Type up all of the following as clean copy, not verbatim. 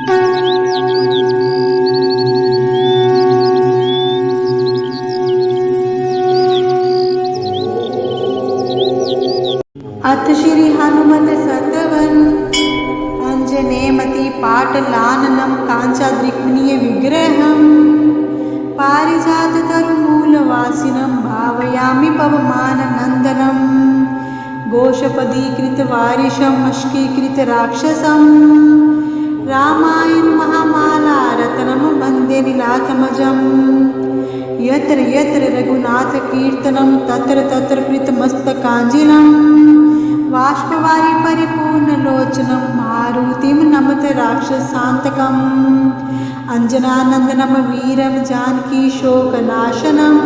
अथ श्री हनुमत सतवन अंजनेयमति पाटलाननं काञ्चाद्रिक्मणीय विग्रहं पारिजाततरुमूलवासिनं भावयामि पवमाननन्दनं घोषपदीकृतवारिशं मष्कीकृतराक्षसं रामायण महामालारत्नं वन्दे नीलात्मजम्। यत्र यत्र रघुनाथकीर्तनं तत्र तत्र कृतमस्तकाञ्जलिं बाष्पवारि परिपूर्णलोचनं मारुतिं नमत राक्षसान्तकम्। अंजनानन्दनं वीरं जानकीशोकनाशनं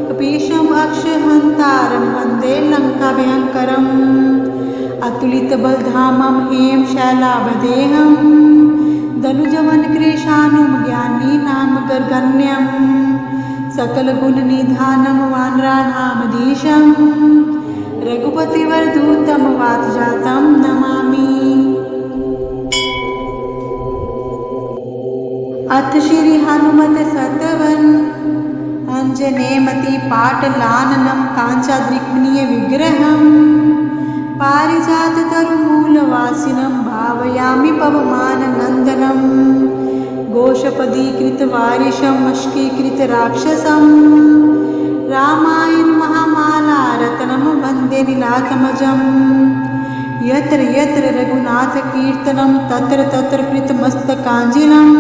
कपीशम् अक्षहन्तारं वन्दे लङ्काभयङ्करम्। अतुलितबलधामं हेम शैलावदेहं धनुजवनकृशानुं ज्ञानीनां गर्गण्यं सकलगुणनिधानं वानराणामधीशं रघुपतिवरदूतं वातजातं नमामि। अथ श्री हनुमत सतवन अंजनेयमति पाटलाननं काञ्चाद्रिक्मणीय विग्रहं पारिजाततरुमूलवासिनं भावयामि पवमाननन्दनं घोषपदीकृतवारिशं मष्कीकृतराक्षसं रामायण महामालारत्नं वन्दे नीलात्मजम्। यत्र यत्र रघुनाथकीर्तनं तत्र तत्र कृतमस्तकाञ्जलिं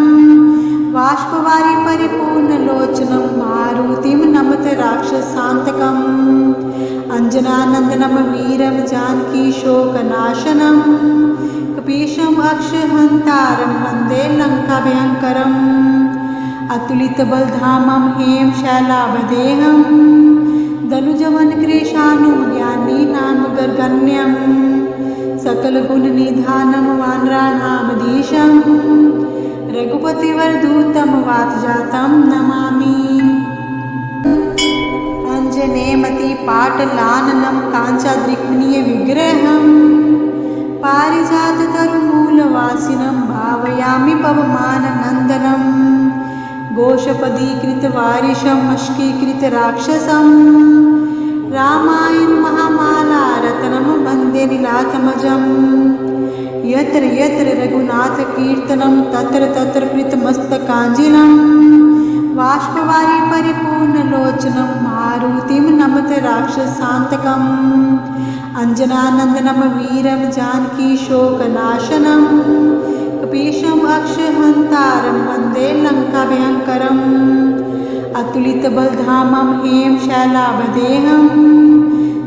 बाष्पवारि परिपूर्णलोचनं मारुतिं नमत राक्षसान्तकम्। अंजनानन्दनं वीरं जानकीशोकनाशनं कपीशम् अक्षहन्तारं वन्दे लङ्काभयङ्करम्। अतुलितबलधामं हेम शैलावदेहं धनुजवनकृशानुं ज्ञानीनां गर्गण्यं सकलगुणनिधानं वानराणामधीशं रघुपतिवरदूतं वातजातं नमामि। अंजनेयमति पाटलाननं काञ्चाद्रिक्मणीय विग्रहं पारिजाततरुमूलवासिनं भावयामि पवमाननन्दनं घोषपदीकृतवारिशं मष्कीकृतराक्षसं रामायण महामालारत्नं वन्दे नीलात्मजम्। यत्र यत्र रघुनाथकीर्तनं तत्र तत्र कृतमस्तकाञ्जलिं बाष्पवारि परिपूर्णलोचनं मारुतिं नमत राक्षसान्तकम्। अंजनानन्दनं वीरं जानकीशोकनाशनं कपीशम् अक्षहन्तारं वन्दे लङ्काभयङ्करम्। अतुलितबलधामं हेम शैलावदेहं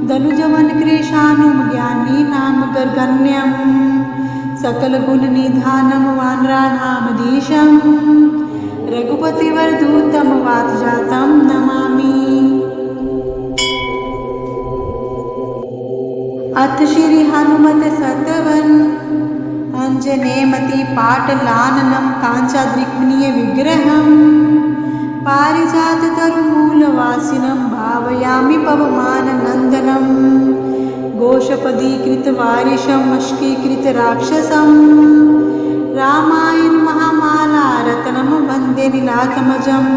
धनुजवनकृशानुं ज्ञानीनां गर्गण्यं सकलगुणनिधानं वानराणामधीशं रघुपतिवरदूतं वातजातं नमामि। अथ श्री हनुमत सतवन अंजनेयमति पाटलाननं काञ्चाद्रिक्मणीय विग्रहं पारिजाततरुमूलवासिनं भावयामि पवमाननन्दनं घोषपदीकृतवारिशं मष्कीकृतराक्षसं रामायण महामालारत्नं वन्दे नीलात्मजम्।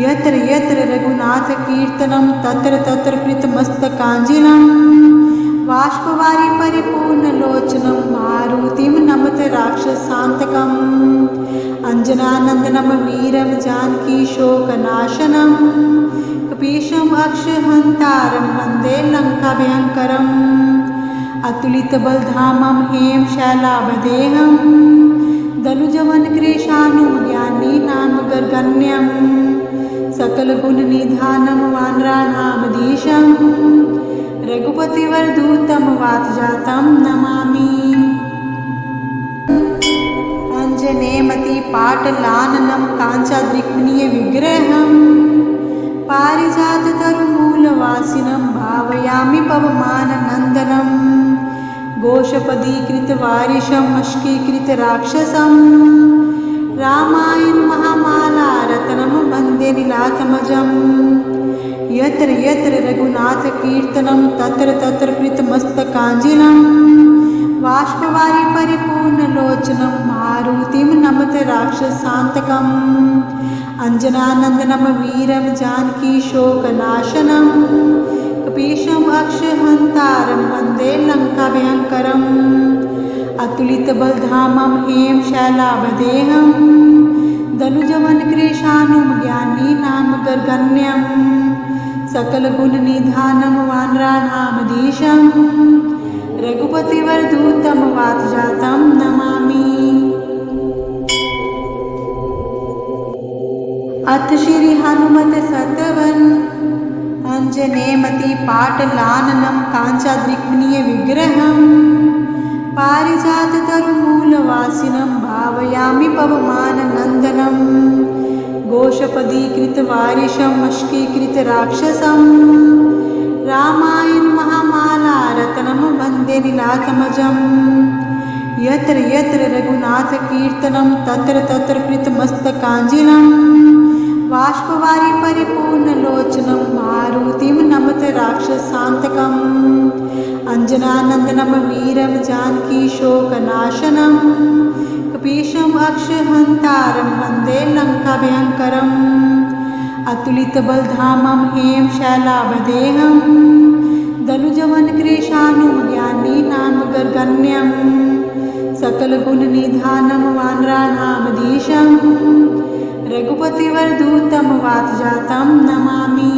यत्र यत्र रघुनाथकीर्तनं तत्र तत्र कृतमस्तकाञ्जलिं बाष्पवारि परिपूर्णलोचनं मारुतिं नमत राक्षसान्तकम्। अंजनानन्दनं वीरं जानकीशोकनाशनं कपीशम् अक्षहन्तारं वन्दे लङ्काभयङ्करम्। अतुलितबलधामं हेम शैलावदेहं धनुजवनकृशानुं ज्ञानीनां गर्गण्यं सकलगुणनिधानं वानराणामधीशं रघुपतिवरदूतं वातजातं नमामि। अंजनेयमति पाटलाननं काञ्चाद्रिक्मणीय विग्रहं पारिजाततरुमूलवासिनं भावयामि पवमाननन्दनं घोषपदीकृतवारिशं मष्कीकृतराक्षसं रामायण महामालारत्नं वन्दे नीलात्मजम्। यत्र यत्र रघुनाथकीर्तनं तत्र तत्र कृतमस्तकाञ्जलिं बाष्पवारि परिपूर्णलोचनं मारुतिं नमत राक्षसान्तकम् अंजनानन्दनं वीरं जानकीशोकनाशनं कपीशम् अक्षहन्तारं वन्दे लङ्काभयङ्करम् अतुलितबलधामं हेम शैलाभदेहं धनुजवनकृशानुं ज्ञानीनां गर्गण्यं सकलगुणनिधानं वानराणामधीशं रघुपतिवरदूतं वातजातं नमामि। अथ श्री हनुमत सतवन अंजनेमति पाटलाननं काञ्चाद्रिक्मणीय विग्रहं पारिजाततरुमूलवासिनं भावयामि पवमाननन्दनं घोषपदीकृतवारिशं वशीकृतराक्षसं रामायण महामालारत्नं वन्दे नीलातमजं यत्र यत्र रघुनाथकीर्तनं तत्र तत्र कृतमस्तकाञ्जलिं बाष्पवारि परिपूर्णलोचनं मारुतिं नमत राक्षसान्तकम् अंजनानन्दनं वीरं जानकीशोकनाशनं कपीशम् अक्षहन्तारं वन्दे लङ्काभयङ्करम् अतुलितबलधामं हेम शैलाभदेहं धनुजवनकृशानुं ज्ञानीनां गर्गण्यं सकलगुणनिधानं वानराणामधीशं रघुपतिवरदूतं वातजातं नमामि।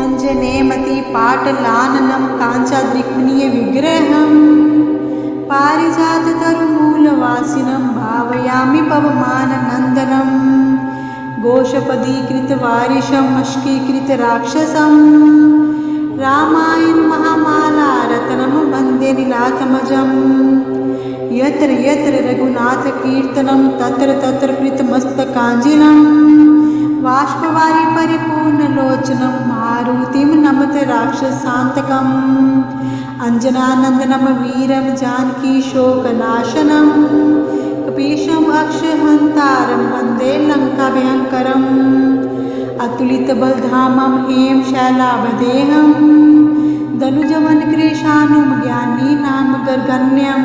अंजनेमति पाटलाननं काञ्चाद्रिक्मणीय विग्रहं पारिजाततरुमूलवासिनं भावयामि पवमाननन्दनं घोषपदीकृतवारिशं वशीकृतराक्षसं रामायण महामालारत्नं वन्दे नीलातमजं यत्र यत्र रघुनाथकीर्तनं तत्र तत्र कृतमस्तकाञ्जलिं बाष्पवारि परिपूर्णलोचनं मारुतिं नमत राक्षसान्तकम् अंजनानन्दनं वीरं जानकीशोकनाशनं कपीशम् अक्षहन्तारं वन्दे लङ्काभयङ्करम् अतुलितबलधामं हेम शैलाभदेहं धनुजवनकृशानुं ज्ञानीनां गर्गण्यं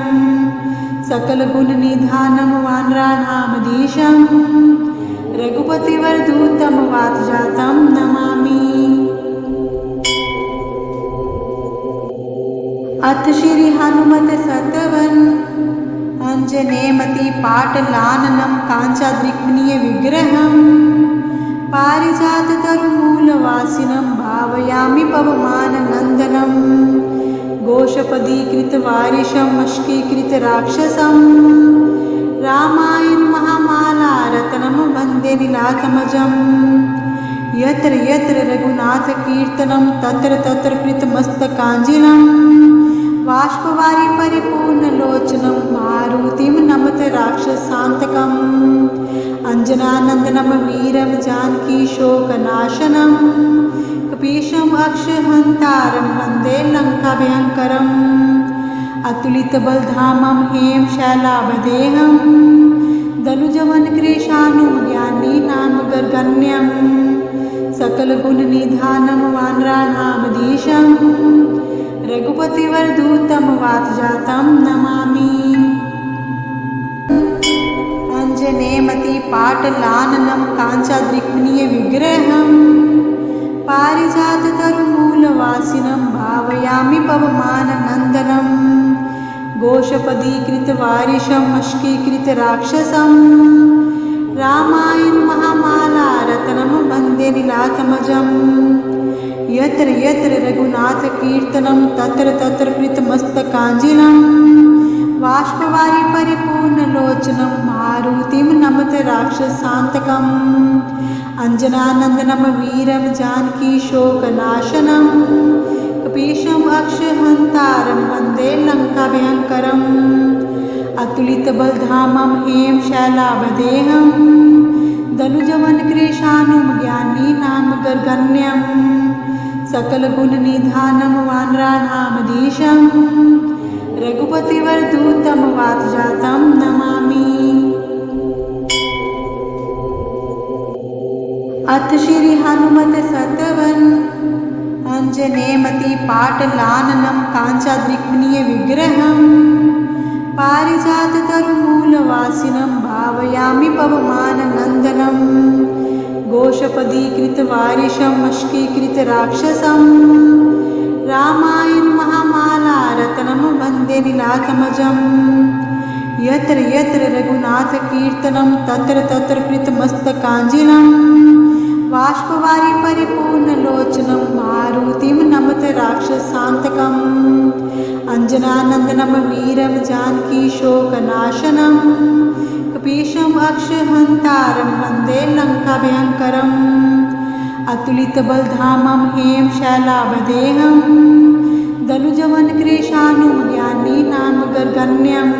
सकलगुणनिधानं वानराणामधीशं रघुपतिवरदूतं वातजातं नमामि। अथ श्री हनुमत सतवन अंजनेमति पाटलाननं काञ्चाद्रिक्मणीय विग्रहं पारिजाततरुमूलवासिनं भावयामि पवमाननन्दनं घोषपदीकृतवारिशं वशीकृतराक्षसं रामायण महामालारत्नं वन्दे नीलातमजं यत्र यत्र रघुनाथकीर्तनं तत्र तत्र कृतमस्तकाञ्जलिं बाष्पवारि परिपूर्णलोचनं मारुतिं नमत राक्षसान्तकम् अंजनानन्दनं वीरं जानकीशोकनाशनं कपीशम् अक्षहन्तारं वन्दे लङ्काभयङ्करम् अतुलितबलधामं हेम शैलाभदेहं धनुजवनकृशानुं ज्ञानीनां गर्गण्यं सकलगुणनिधानं वानराणामधीशं रघुपतिवरदूतं वातजातं नमामि। अंजनेमति पाटलाननं काञ्चाद्रिक्मणीय विग्रहं पारिजाततरुमूलवासिनं भावयामि पवमाननन्दनं घोषपदीकृतवारिशं वशीकृतराक्षसं रामायण महामालारत्नं वन्दे नीलातमजं यत्र यत्र रघुनाथकीर्तनं तत्र तत्र कृतमस्तकाञ्जलिं बाष्पवारि परिपूर्णलोचनं मारुतिं नमत राक्षसान्तकम् अंजनानन्दनं वीरं जानकीशोकनाशनं कपीशम् अक्षहन्तारं वन्दे लङ्काभयङ्करम् अतुलितबलधामं हेम शैलाभदेहं धनुजवनकृशानुं ज्ञानीनां गर्गण्यं सकलगुणनिधानं वानराणामधीशं रघुपतिवरदूतं वातजातं नमामि। अथ श्री हनुमत सतवन अञ्जनेयमतिपाटलाननं काञ्चाद्रिक्मणीयविग्रहं पारिजाततरुमूलवासिनं भावयामि पवमाननन्दनं घोषपदीकृतवारिशं वशीकृतराक्षसं रामायण महामालारत्नं वन्दे नीलाकमजं यत्र यत्र रघुनाथकीर्तनं तत्र तत्र कृतमस्तकाञ्जलिं बाष्पवारि परिपूर्णलोचनं मारुतिं नमत राक्षसान्तकम् अञ्जनानन्दनं वीरं जानकीशोकनाशनं कपीशम् अक्षहन्तारं वन्दे लङ्काभयङ्करम् अतुलितबलधामं हेम शैलावदेहं दनुजवनकृशानुज्ञानी नाम गर्गण्यं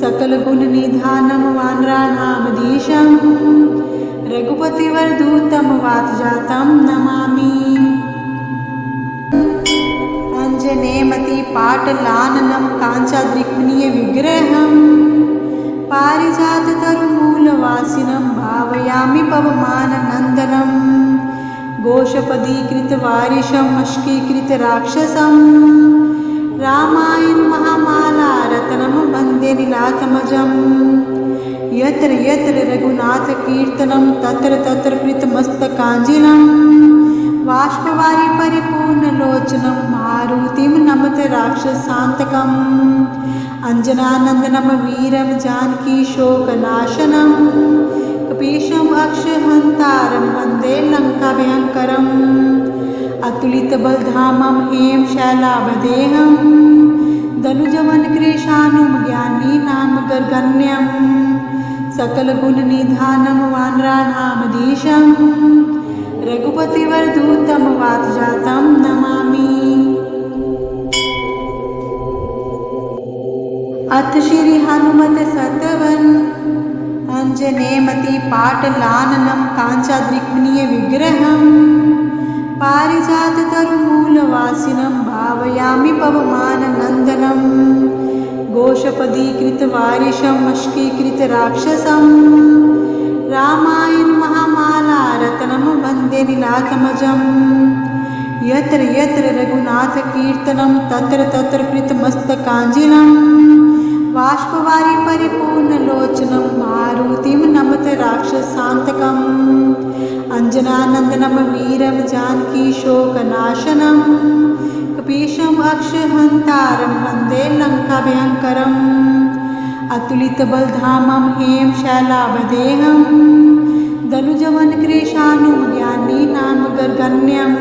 सकलगुणनिधानं वानराणामधीशं रघुपतिवरदूतं वातजातं नमामि अञ्जनेयमतिपाटलाननं काञ्चाद्रिक्मणीयविग्रहं पारिजाततरुमूलवासिनं भावयामि पवमाननन्दनं घोषपदीकृतवारिशं वशीकृतराक्षसं रामायण महामालारत्नं वन्दे नीलाकमजं यत्र यत्र रघुनाथकीर्तनं तत्र तत्र कृतमस्तकाञ्जलिं बाष्पवारि परिपूर्णलोचनं मारुतिं नमत राक्षसान्तकम् अञ्जनानन्दनं वीरं जानकीशोकनाशनं कपीशम् अक्षहन्तारं वन्दे लङ्काभयङ्करम् अतुलितबलधामं हेम शैलावदेहं दनुजवनकृशानुज्ञानी नाम गर्गण्यं सकलगुणनिधानं वानराणामधीशं रघुपतिवरदूतं वातजातं नमामि। अथ श्री हनुमत सतवन अञ्जनेयमतिपाटलाननं काञ्चाद्रिक्मणीयविग्रहं पारिजाततरुमूलवासिनं भावयामि पवमाननन्दनं घोषपदीकृतवारिशं वशीकृतराक्षसं रामायण महामालारत्नं वन्दे नीलाकमजं यत्र यत्र रघुनाथकीर्तनं तत्र तत्र कृतमस्तकाञ्जलिं बाष्पवारि परिपूर्णलोचनं मारुतिं नमत राक्षसान्तकम् अञ्जनानन्दनं वीरं जानकीशोकनाशनं कपीशम् अक्षहन्तारं वन्दे लङ्काभयङ्करम् अतुलितबलधामं हेम शैलावदेहं दनुजवनकृशानुज्ञानी नाम गर्गण्यं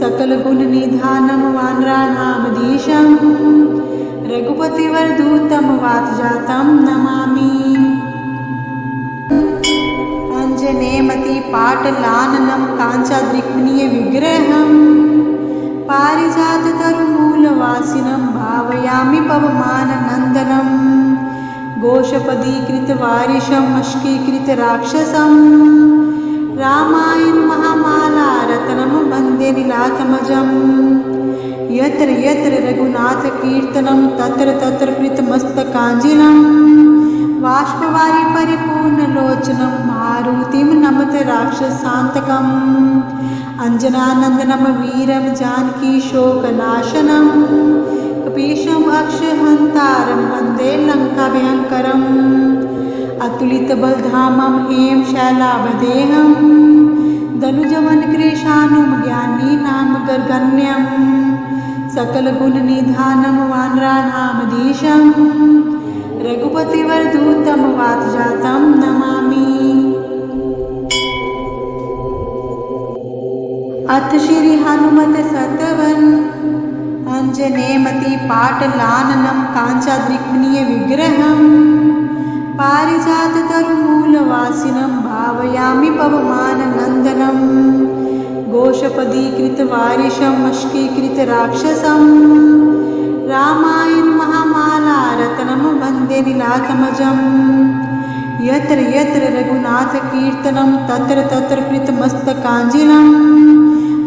सकलगुणनिधानं वानराणामधीशं रघुपतिवरदूतं वातजातं नमामि अञ्जनेयमतिपाटलाननं काञ्चाद्रिक्मणीयविग्रहं पारिजाततरुमूलवासिनं भावयामि पवमाननन्दनं घोषपदीकृतवारिशं वशीकृतराक्षसं रामायण महामालारत्नं वन्दे नीलाकमजं यत्र यत्र रघुनाथकीर्तनं तत्र तत्र कृतमस्तकाञ्जलिं बाष्पवारि परिपूर्णलोचनं मारुतिं नमत राक्षसान्तकम् अञ्जनानन्दनं वीरं जानकीशोकनाशनं कपीशम् अक्षहन्तारं वन्दे लङ्काभयङ्करम् अतुलितबलधामं हेम शैलावदेहं दनुजवनकृशानुज्ञानी नाम गर्गण्यं सकलगुणनिधानं वानराणामधीशं रघुपतिवरदूतं वातजातं नमामि। अथ श्री हनुमत सतवन अञ्जनेयमतिपाटलाननं काञ्चाद्रिक्मणीयविग्रहं पारिजाततरुमूलवासिनं भावयामि पवमाननन्दनं घोषपदीकृतवारिशं वशीकृतराक्षसं रामायण महामालारत्नं वन्दे नीलाकमजं यत्र यत्र रघुनाथकीर्तनं तत्र तत्र कृतमस्तकाञ्जलिं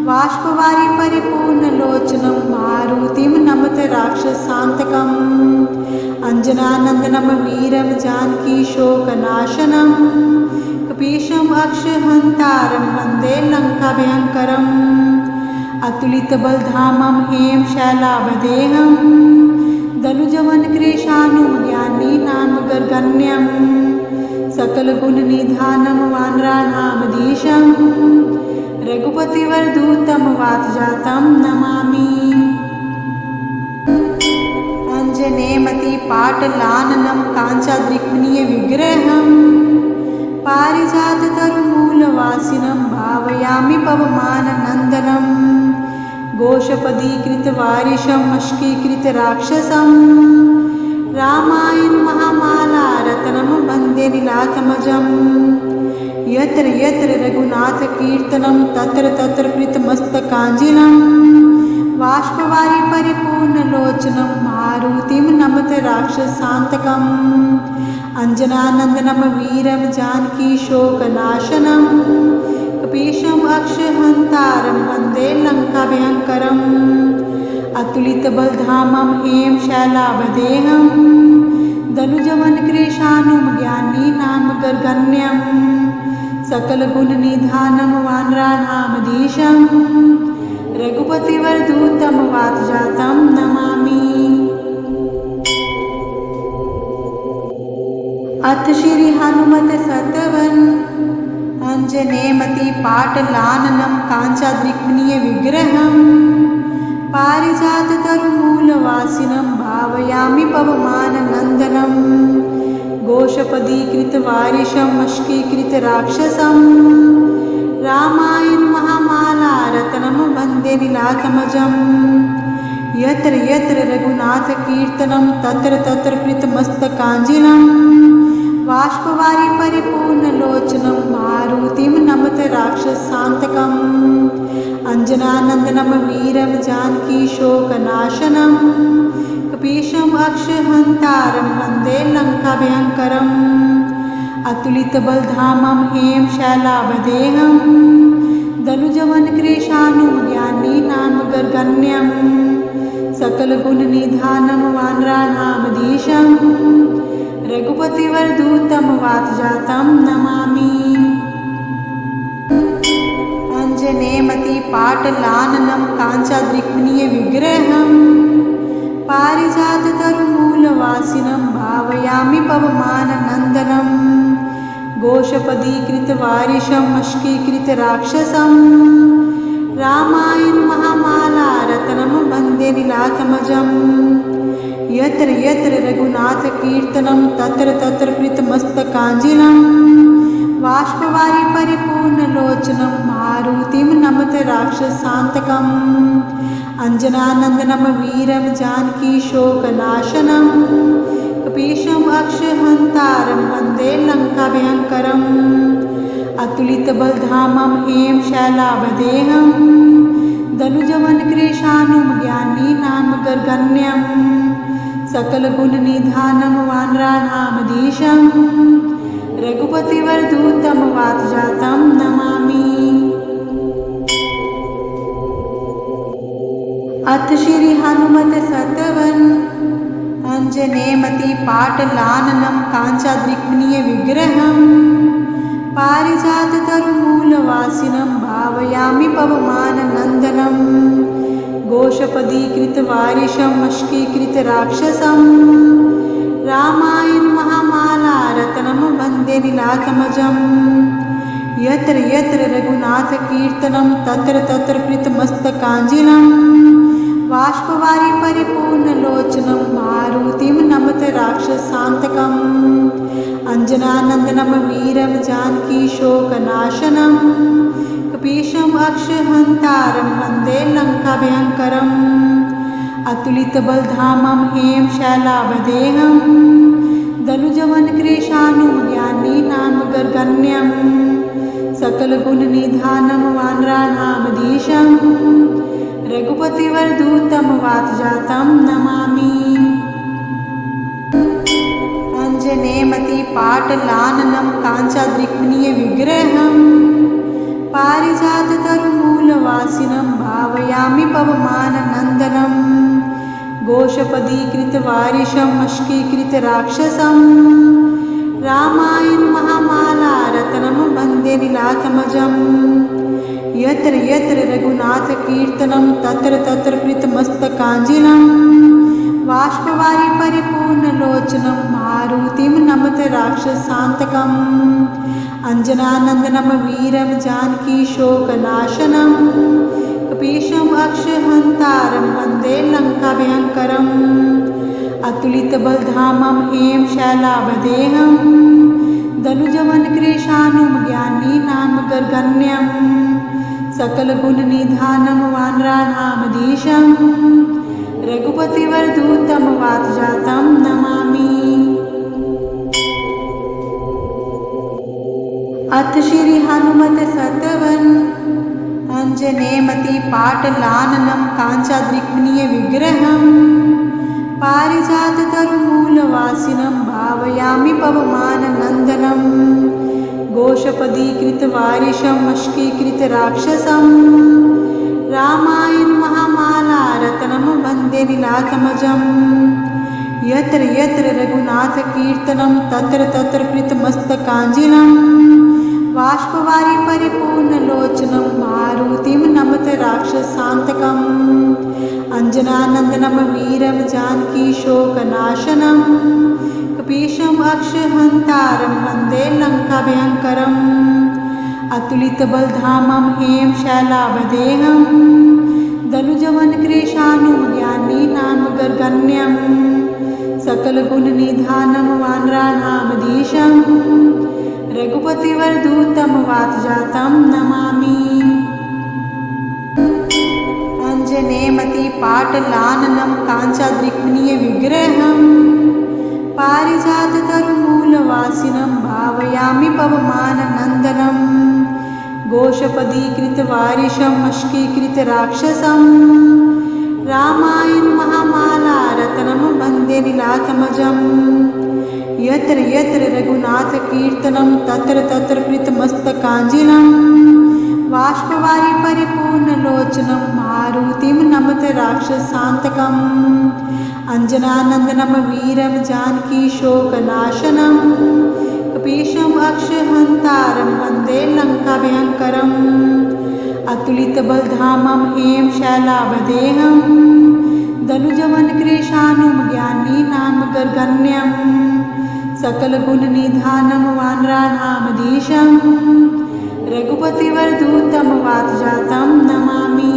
बाष्पवारि परिपूर्णलोचनं मारुतिं नमत राक्षसान्तकम् अञ्जनानन्दनं वीरं जानकीशोकनाशनं कपीशम् अक्षहन्तारं वन्दे लङ्काभयङ्करम् अतुलितबलधामं हेम शैलावदेहं दनुजवनकृशानुज्ञानीनां गर्गण्यं सकलगुणनिधानं वानराणामधीशं रघुपतिवरदूतं वातजातं नमामि। अंजनेमतिपाटलाननं काञ्चाद्रिक्मणीयविग्रहं पारिजाततरुमूलवासिनं भावयामि पवमाननन्दनं घोषपदीकृतवारिशं मष्कीकृतराक्षसं रामायण महामालारत्नं वन्दे नीलात्मजं। यत्र यत्र रघुनाथकीर्तनं तत्र तत्र कृतमस्तकाञ्जलिं बाष्पवारि परिपूर्णलोचनं मारुतिं नमत राक्षसान्तकम्। अंजनानन्दनं वीरं जानकीशोकनाशनं कपीशम् अक्षहन्तारं वन्दे लङ्काभयङ्करम्। अतुलितबलधामं हेम शैलावदेहं दनुजवनकृशानुज्ञानीनां गर्गण्यं सकलगुणनिधानं वानराणामधीशं रघुपतिवरदूतं वातजातं नमामि। अथ श्री हनुमत सतवन अंजनेमतिपाटलाननं काञ्चाद्रिक्मणीयविग्रहं पारिजाततरुमूलवासिनं भावयामि पवमाननन्दनं घोषपदीकृतवारिशं मष्कीकृतराक्षसं रामायण महामालारत्नं वन्दे नीलात्मजं। यत्र यत्र रघुनाथकीर्तनं तत्र तत्र कृतमस्तकाञ्जलिं बाष्पवारि परिपूर्णलोचनं मारुतिं नमत राक्षसान्तकम्। अंजनानन्दनं वीरं जानकीशोकनाशनं कपीशम् अक्षहन्तारं वन्दे लङ्काभयङ्करम्। अतुलितबलधामं हेम शैलावदेहं दनुजवनकृशानुज्ञानीनां गर्गण्यं सकलगुणनिधानं वानराणामधीशं रघुपतिवरदूतं वातजातं नमामि। अंजनेमतिपाटलाननं काञ्चाद्रिक्मणीयविग्रहं पारिजाततरुमूलवासिनं भावयामि पवमाननन्दनं घोषपदीकृतवारिशं मष्कीकृतराक्षसं रामायण महामालारत्नं वन्दे नीलात्मजं। यत्र यत्र रघुनाथकीर्तनं तत्र तत्र कृतमस्तकाञ्जलिं बाष्पवारि परिपूर्णलोचनं मारुतिं नमत राक्षसान्तकम्। अंजनानन्दनं वीरं जानकीशोकनाशनं कपीशम् अक्षहन्तारं वन्दे लङ्काभयङ्करम्। अतुलितबलधामं हेम शैलावदेहं दनुजवनकृशानुज्ञानीनां गर्गण्यं सकलगुणनिधानं वानराणामधीशं रघुपतिवरदूतं वातजातं नमामि। अथ श्री हनुमत सतवन अंजनेमतिपाटलाननं काञ्चाद्रिक्मणीयविग्रहं पारिजाततरुमूलवासिनं भावयामि पवमाननन्दनं घोषपदीकृतवारिशं मष्कीकृतराक्षसं रामायण महामालारत्नं वन्दे नीलात्मजं। यत्र यत्र रघुनाथकीर्तनं तत्र तत्र कृतमस्तकाञ्जलिं बाष्पवारि परिपूर्णलोचनं मारुतिं नमत राक्षसान्तकम्। अंजनानन्दनं वीरं जानकीशोकनाशनं कपीशम् अक्षहन्तारं वन्दे लङ्काभयङ्करम्। अतुलितबलधामं हेम शैलावदेहं दनुजवनकृशानुज्ञानीनां गर्गण्यं सकलगुणनिधानं वानराणामधीशं रघुपतिवरदूतं वातजातं नमामि। अंजनेमतिपाटलाननं काञ्चाद्रिक्मणीयविग्रहं पारिजाततरुमूलवासिनं भावयामि पवमाननन्दनं घोषपदीकृतवारिशं मष्कीकृतराक्षसं रामायण महामाला रत्नम वन्दे नीलातमजम् यत्र यत्र रघुनाथ कीर्तनं तत्र तत्र कृतमस्तकाञ्जलिं बाष्पवारि परिपूर्णलोचनं मारुतिं नमत राक्षसान्तकम् अंजनानन्दनं वीरं जानकी शोकनाशनं कपीशम् अक्षहन्तारं वन्दे लङ्काभयङ्करम् अतुलितबलधामं हेम शैलावदेहं धनुजवनकृशानुं ज्ञानीनां गर्गण्यं सकलगुणनिधानं वानराणामधीशं रघुपतिवरदूतं वातजातं नमामि। अथ श्री हनुमत सतवन अंजनेयमति पाटलाननं काञ्चाद्रिक्मणीय विग्रहं पारिजाततरुमूलवासिनं भावयामि पवमाननन्दनं घोषपदीकृतवारिशं मष्कीकृतराक्षसं रामायण महामाला रत्नं वन्दे नीलातमजम् यत्र यत्र रघुनाथकीर्तनं तत्र तत्र कृतमस्तकाञ्जलिं बाष्पवारि परिपूर्णलोचनं मारुतिं नमत राक्षसान्तकम् अंजनानन्दनं वीरं जानकी शोकनाशनं कपीशम् अक्षहन्तारं वन्दे लङ्काभयङ्करम् अतुलितबलधामं हेम शैलावदेहं धनुजवनकृशानुं ज्ञानीनां गर्गण्यं सकलगुणनिधानं वानराणामधीशं रघुपतिवरदूतं वातजातं नमामि। अंजनेयमति पाटलाननं काञ्चाद्रिक्मणीय विग्रहं पारिजाततरुमूलवासिनं भावयामि पवमाननन्दनं घोषपदीकृतवारिशं मष्कीकृतराक्षसं रामायण महामाला रत्नं वन्दे नीलातमजम् यत्र यत्र रघुनाथकीर्तनं तत्र तत्र कृतमस्तकाञ्जलिं बाष्पवारि परिपूर्णलोचनं मारुतिं नमत राक्षसान्तकम् अंजनानन्दनं वीरं जानकी शोकनाशनं कपीशम् अक्षहन्तारं वन्दे लङ्काभयङ्करम् अतुलितबलधामं हेम शैलावदेहं धनुजवनकृशानुं ज्ञानीनां गर्गण्यं सकलगुणनिधानं वानराणामधीशं रघुपतिवरदूतं वातजातं नमामि।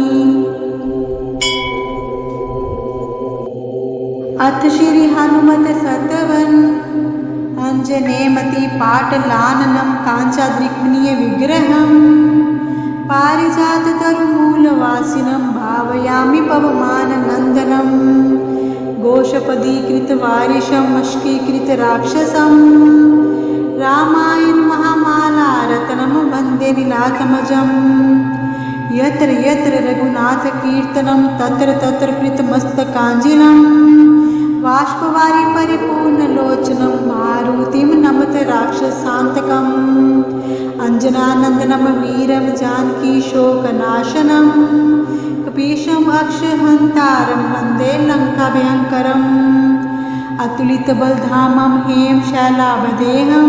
अथ श्री हनुमत सतवन अंजनेयमति पाटलाननं काञ्चाद्रिक्मणीय विग्रहं पारिजाततरुमूलवासिनं भावयामि पवमाननन्दनं घोषपदीकृतवारिशं मष्कीकृतराक्षसं रामायण महामाला रत्नं वन्दे नीलातमजम् यत्र यत्र रघुनाथकीर्तनं तत्र तत्र कृतमस्तकाञ्जलिं बाष्पवारि परिपूर्णलोचनं मारुतिं नमत राक्षसान्तकम् अंजनानन्दनं वीरं जानकी शोकनाशनं कपीशम् अक्षहन्तारं वन्दे लङ्काभयङ्करम् अतुलितबलधामं हेम शैलावदेहं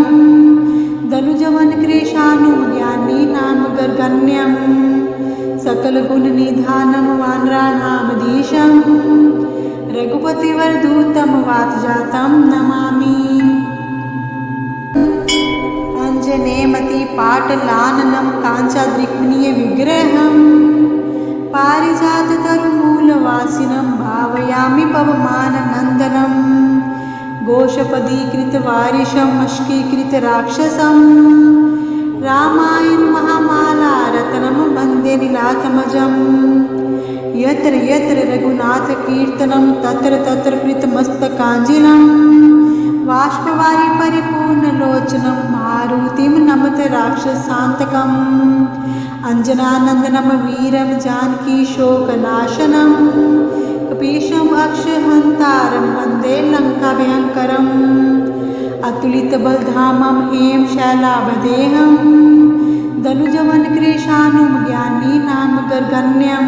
धनुजवनकृशानुं ज्ञानीनां गर्गण्यं सकलगुणनिधानं वानराणामधीशं रघुपतिवरदूतं वातजातं नमामि। अंजनेयमति पाटलाननं काञ्चाद्रिक्मणीय विग्रहं पारिजाततरुमूलवासिनं भावयामि पवमाननन्दनं घोषपदीकृतवारिशं मष्कीकृतराक्षसं रामायण महामाला रत्नं वन्दे नीलातमजम् यत्र यत्र रघुनाथकीर्तनं तत्र तत्र कृतमस्तकाञ्जलिं बाष्पवारि परिपूर्णलोचनं मारुतिं नमत राक्षसान्तकम् अंजनानन्दनं वीरं जानकी शोकनाशनं कपीशम् अक्षहन्तारं वन्दे लङ्काभयङ्करम् अतुलितबलधामं हेम शैलावदेहं धनुजवनकृशानुं ज्ञानीनां गर्गण्यं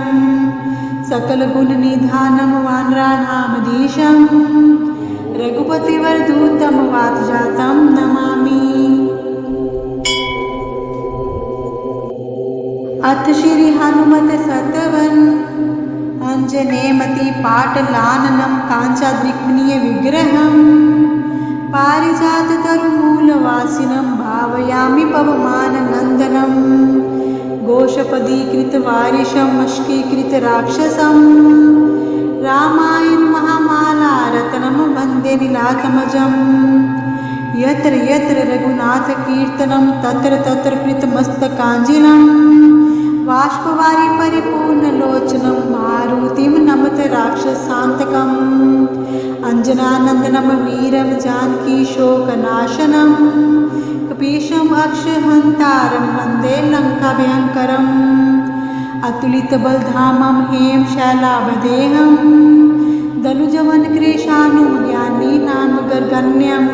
सकलगुणनिधानं वानराणामधीशं रघुपतिवरदूतं वातजातं नमामि। अथ श्री हनुमत सतवन अंजनेयमति पाटलाननं काञ्चाद्रिक्मणीय विग्रहं पारिजाततरुमूलवासिनं भावयामि पवमाननन्दनं घोषपदीकृतवारिशं वशीकृतराक्षसं रामायण महामालारत्नं वन्दे नीलात्मजम्। यत्र यत्र रघुनाथकीर्तनं तत्र तत्र कृतमस्तकाञ्जलिं बाष्पवारि परिपूर्णलोचनं मारुतिं नमत राक्षसान्तकम्। अंजनानन्दनं वीरं जानकीशोकनाशनं कपीशम् अक्षहन्तारं वन्दे लङ्काभयङ्करम्। अतुलितबलधामं हेम शैलावदेहं दनुजवनकृशानुज्ञानीनां गर्गण्यं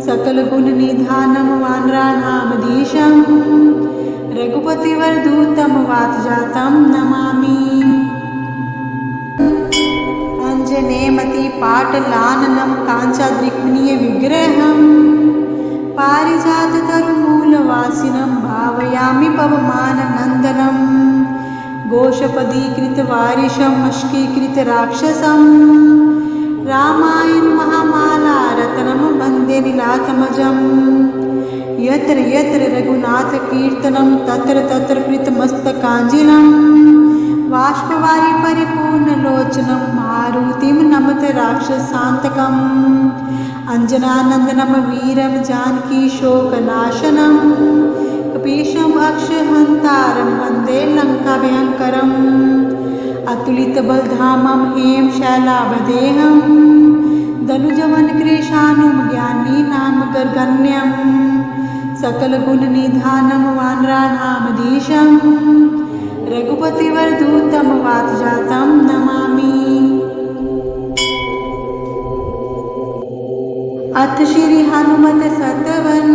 सकलगुणनिधानं वानराणामधीशं रघुपतिवरदूतं वातजातं नमामि। अंजनेयमति पाटलाननं काञ्चाद्रिक्मणीय विग्रहं पारिजाततरुमूलवासिनं भावयामि पवमाननन्दनं घोषपदीकृतवारिशं वशीकृतराक्षसं रामायण महामालारत्नं वन्दे नीलात्मजम्। यत्र यत्र रघुनाथकीर्तनं तत्र तत्र कृतमस्तकाञ्जलिं बाष्पवारि परिपूर्णलोचनं मारुतिं नमत राक्षसान्तकम्। अंजनानन्दनं वीरं जानकीशोकनाशनं कपीशम् अक्षहन्तारं वन्दे लङ्काभयङ्करम्। अतुलितबलधामं हेम शैलावदेहं दनुजवनकृशानुज्ञानीनां गर्गण्यं सकलगुणनिधानं वानराणामधीशं रघुपतिवरदूतं वातजातं नमामि। अथ श्री हनुमत सतवन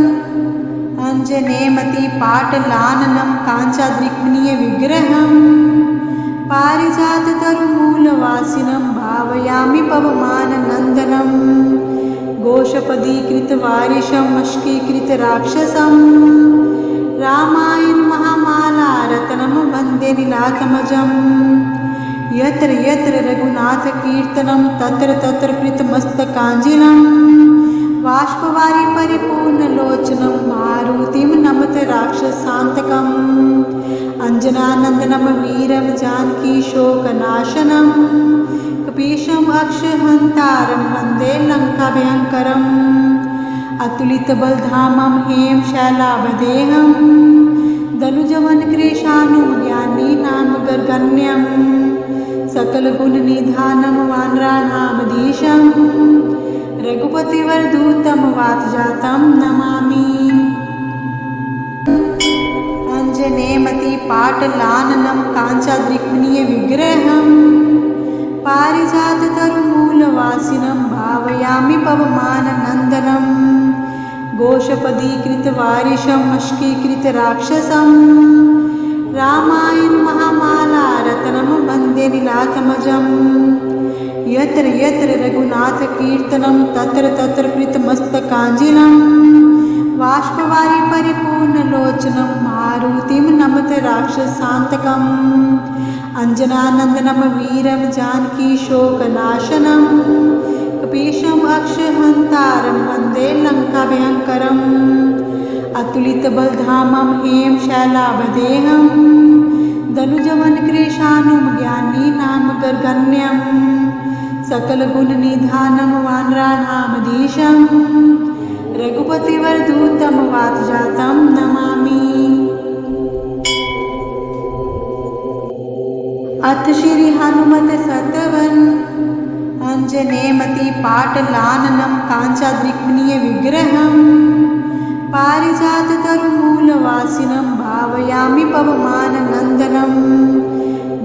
अंजनेयमति पाटलाननं काञ्चाद्रिक्मणीय विग्रहं पारिजाततरुमूलवासिनं भावयामि पवमाननन्दनं घोषपदीकृतवारिशं वशीकृतराक्षसं रामायण महामालारत्नं वन्दे नीलात्मजम्। यत्र यत्र रघुनाथकीर्तनं तत्र तत्र कृतमस्तकाञ्जलिं बाष्पवारि परिपूर्णलोचनं मारुतिं नमत राक्षसान्तकम्। अंजनानन्दनं वीरं जानकीशोकनाशनं कपीशम् अक्षहन्तारं वन्दे लङ्काभयङ्करम्। अतुलितबलधामं हेम शैलावदेहं दनुजवनकृशानुज्ञानीनां गर्गण्यं सकलगुणनिधानं वानराणामधीशं रघुपतिवरदूतं वातजातं नमामि। अंजनेयमति पाटलाननं काञ्चाद्रिक्मणीय विग्रहं पारिजाततरुमूलवासिनं भावयामि पवमाननन्दनं घोषपदीकृतवारिशं वशीकृतराक्षसं रामायण महामालारत्नं वन्दे नीलात्मजम्। यत्र यत्र रघुनाथकीर्तनं तत्र तत्र कृतमस्तकाञ्जलिं बाष्पवारि परिपूर्णलोचनं मारुतिं नमत राक्षसान्तकम्। अंजनानन्दनं वीरं जानकीशोकनाशनं कपीशम् अक्षहन्तारं वन्दे लङ्काभयङ्करम्। अतुलितबलधामं हेम शैलावदेहं दनुजवनकृशानुज्ञानीनां गर्गण्यं सकलगुणनिधानं वानराणामधीशं रघुपतिवरदूतं वातजातं नमामि। अथ श्री हनुमत सतवन अंजनेयमति पाटलाननं काञ्चाद्रिक्मणीय विग्रहं पारिजाततरुमूलवासिनं भावयामि पवमाननन्दनं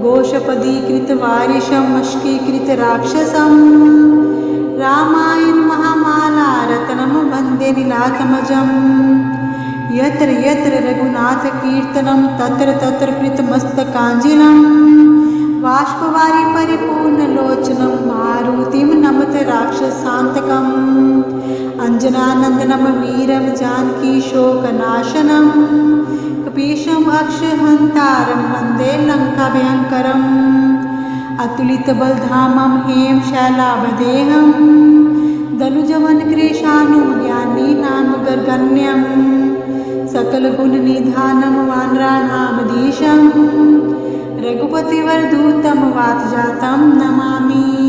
घोषपदीकृतवारिशं वशीकृतराक्षसं रामायण महामालारत्नं वन्दे नीलात्मजम्। यत्र यत्र रघुनाथकीर्तनं तत्र तत्र कृतमस्तकाञ्जलिं बाष्पवारि परिपूर्णलोचनं मारुतिं मारुतिं नमत राक्षसान्तकम् अञ्जनानन्दनं वीरं जानकीशोकनाशनं कपीशम् अक्षहन्तारं वन्दे लङ्काभयङ्करम् अतुलितबलधामं हेम शैलावदेहं दनुजवनकृशानुज्ञानीनां गर्गण्यं सकलगुणनिधानं वानराणामधीशं रघुपतिवरदूतं वातजातं नमामि।